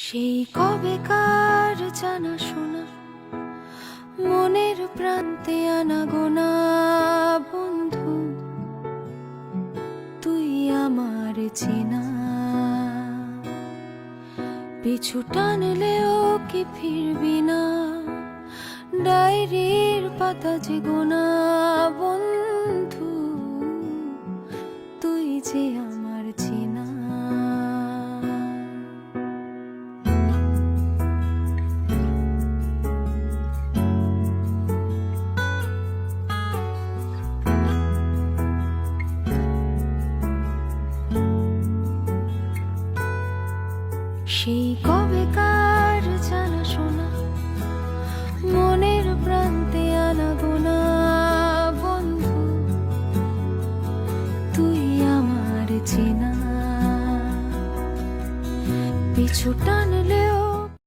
সেই কবেকার জানা শোনা মনের প্রান্তে আনাগোনা বন্ধু, তুই আমার চেনা। পিছু টানলেও কি ফিরবি না, ডায়েরির পাতা যে গোনা বন্ধু, তুই যে আমার চেনা। সেই কবেকার জানা শোনা মনের প্রান্তে আনাগোনা বন্ধু, তুই আমার চেনা। পিছু টানলে